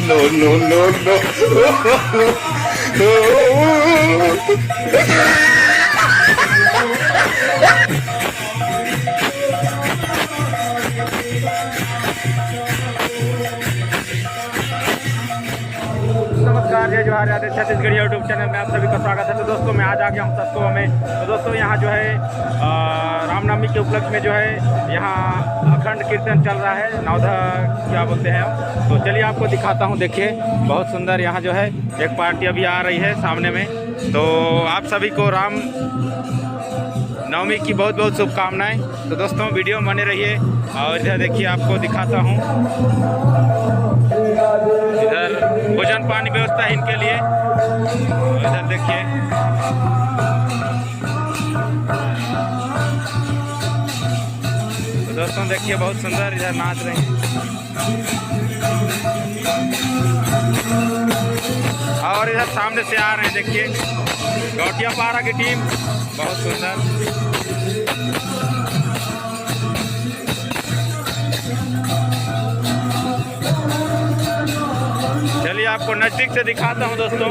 No, no, no, no. नमस्कार, जय Jawahar Yadav Chhattisgarh YouTube channel में आप सभी का स्वागत है। तो दोस्तों मैं आज आ गया हूँ सस्तों में। तो दोस्तों यहाँ जो है रामनवमी के उपलक्ष्य में जो है यहाँ अखंड कीर्तन चल रहा है, नवधा क्या बोलते हैं। तो चलिए आपको दिखाता हूँ। देखिए बहुत सुंदर यहाँ जो है एक पार्टी अभी आ रही है सामने में। तो आप सभी को राम नवमी की बहुत बहुत शुभकामनाएं। तो दोस्तों वीडियो में बने रहिए। और इधर देखिए आपको दिखाता हूँ, इधर भोजन पानी व्यवस्था है इनके लिए। इधर देखिए तो दोस्तों देखिए बहुत सुंदर इधर नाच रहे हैं। और इधर सामने से आ रहे हैं, देखिए गौटिया पारा की टीम, बहुत सुंदर। चलिए आपको नज़दीक से दिखाता हूँ दोस्तों।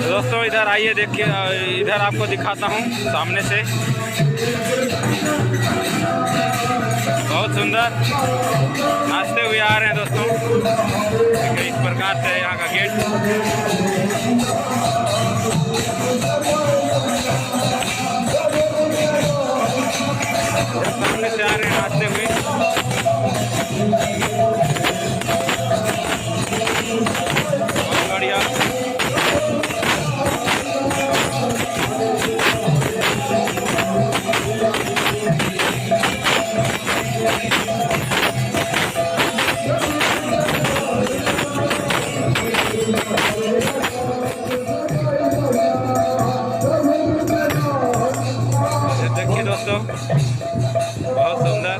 दोस्तों इधर आइए, देखिए इधर आपको दिखाता हूँ सामने से। बहुत सुंदर नाचते हुए आ रहे हैं दोस्तों। देखिए इस प्रकार से यहाँ का गेट। सामने से आ रहे हैं नाचते हुए। बहुत बढ़िया। देखिए दोस्तों बहुत सुंदर।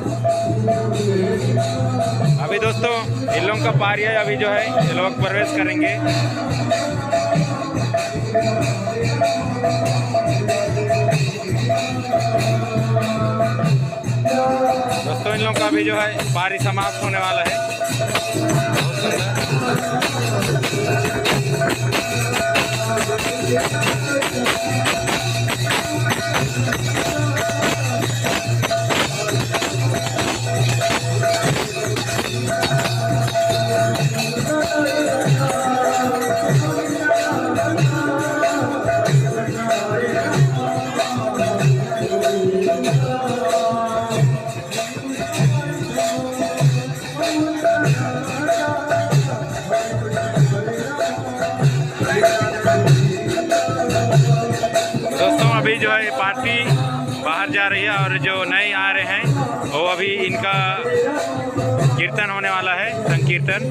अभी दोस्तों इन लोगों का पारी है, अभी जो है ये लोग प्रवेश करेंगे। दोस्तों इन लोगों का भी जो है पारी समाप्त होने वाला है। बहुत सुंदर। दोस्तों अभी जो है पार्टी बाहर जा रही है और जो नए आ रहे हैं वो अभी इनका कीर्तन होने वाला है, संकीर्तन।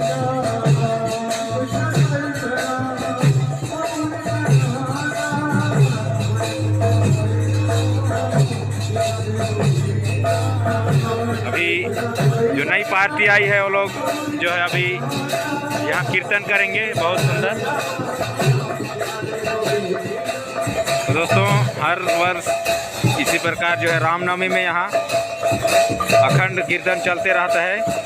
अभी जो नई पार्टी आई है वो लोग जो है अभी यहाँ कीर्तन करेंगे, बहुत सुंदर। तो दोस्तों हर वर्ष इसी प्रकार जो है रामनवमी में यहाँ अखंड कीर्तन चलते रहता है।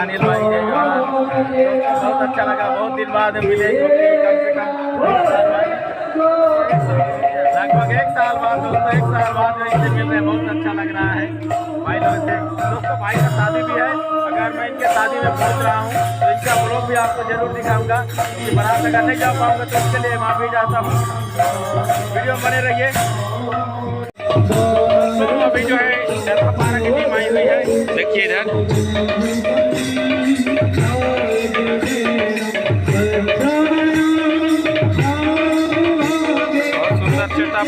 अनिल भाई जय जवाहर। बहुत अच्छा लगा, बहुत दिन बाद मिले क्योंकि कम से कम लगभग 1 साल बाद दोस्तों, 1 साल बाद इनसे मिल रहे हैं। बहुत अच्छा लग रहा है भाई लोग से। दोस्तों भाई का शादी भी है, अगर मैं इनके शादी में पहुंच रहा हूं तो इनका ब्लॉग भी आपको जरूर दिखाऊंगा। कि बारात अगर नहीं जा पाऊंगा तो इसके लिए माफी चाहता हूँ। वीडियो में बने रहिए। तो अभी जो है चरखा की टीम आई हुई है, देखिए इधर। बहुत सुंदर सेटअप।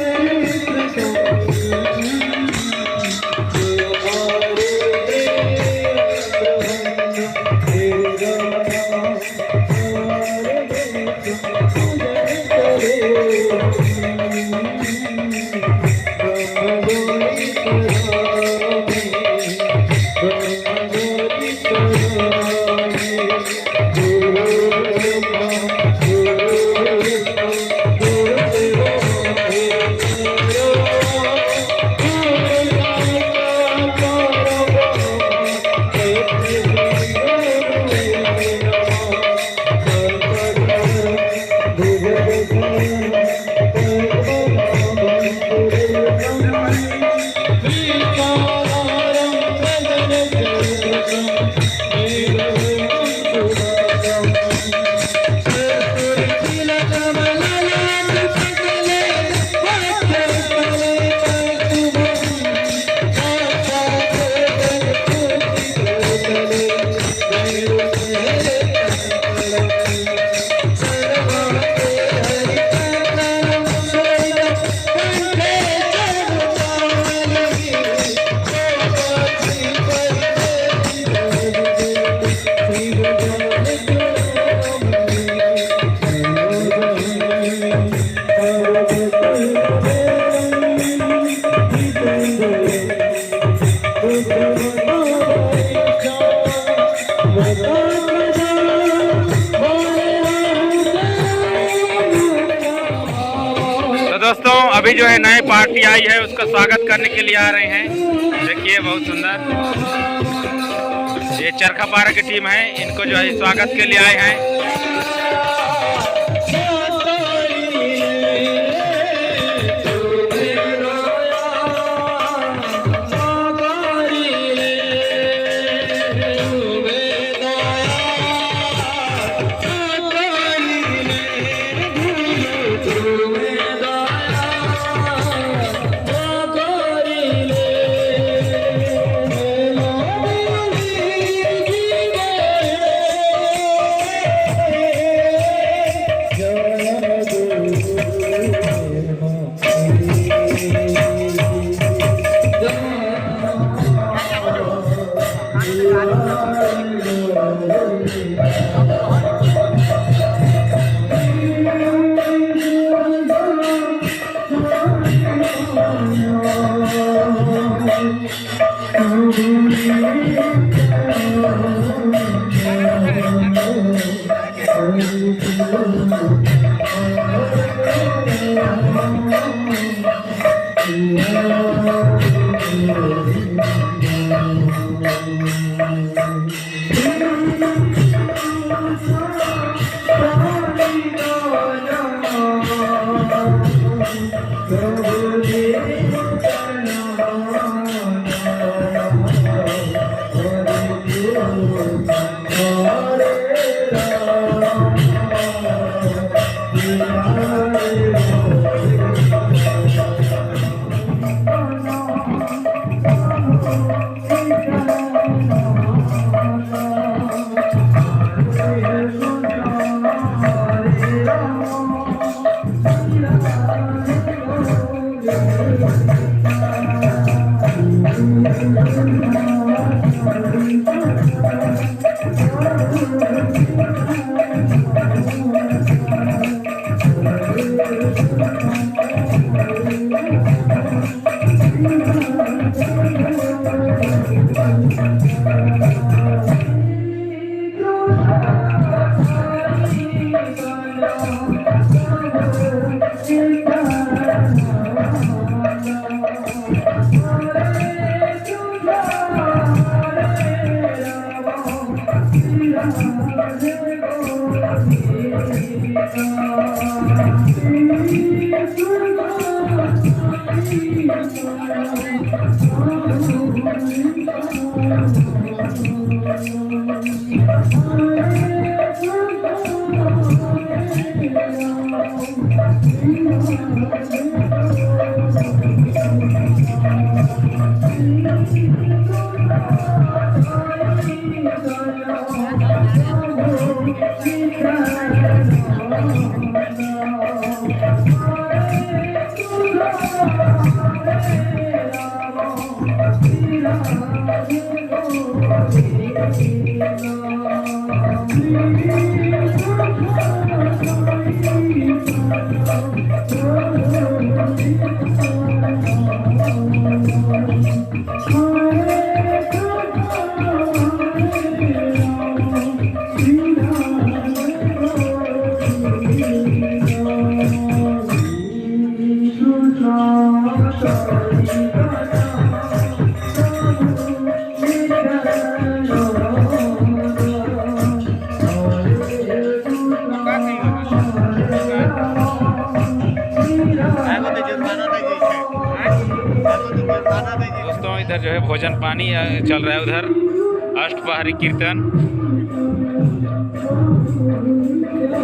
दोस्तों अभी जो है नई पार्टी आई है, उसका स्वागत करने के लिए आ रहे हैं। देखिए बहुत सुंदर, ये चरखा पारा की टीम है, इनको जो है स्वागत के लिए आए हैं। दोस्तों इधर जो है भोजन पानी चल रहा है, उधर अष्टपहरी कीर्तन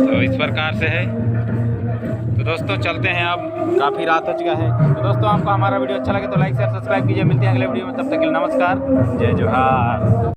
तो इस प्रकार से है। तो दोस्तों चलते हैं, अब काफ़ी रात हो चुका है। तो दोस्तों आपको हमारा वीडियो अच्छा लगे तो लाइक शेयर सब्सक्राइब कीजिए। मिलते हैं अगले वीडियो में, तब तक के लिए नमस्कार, जय जोहार।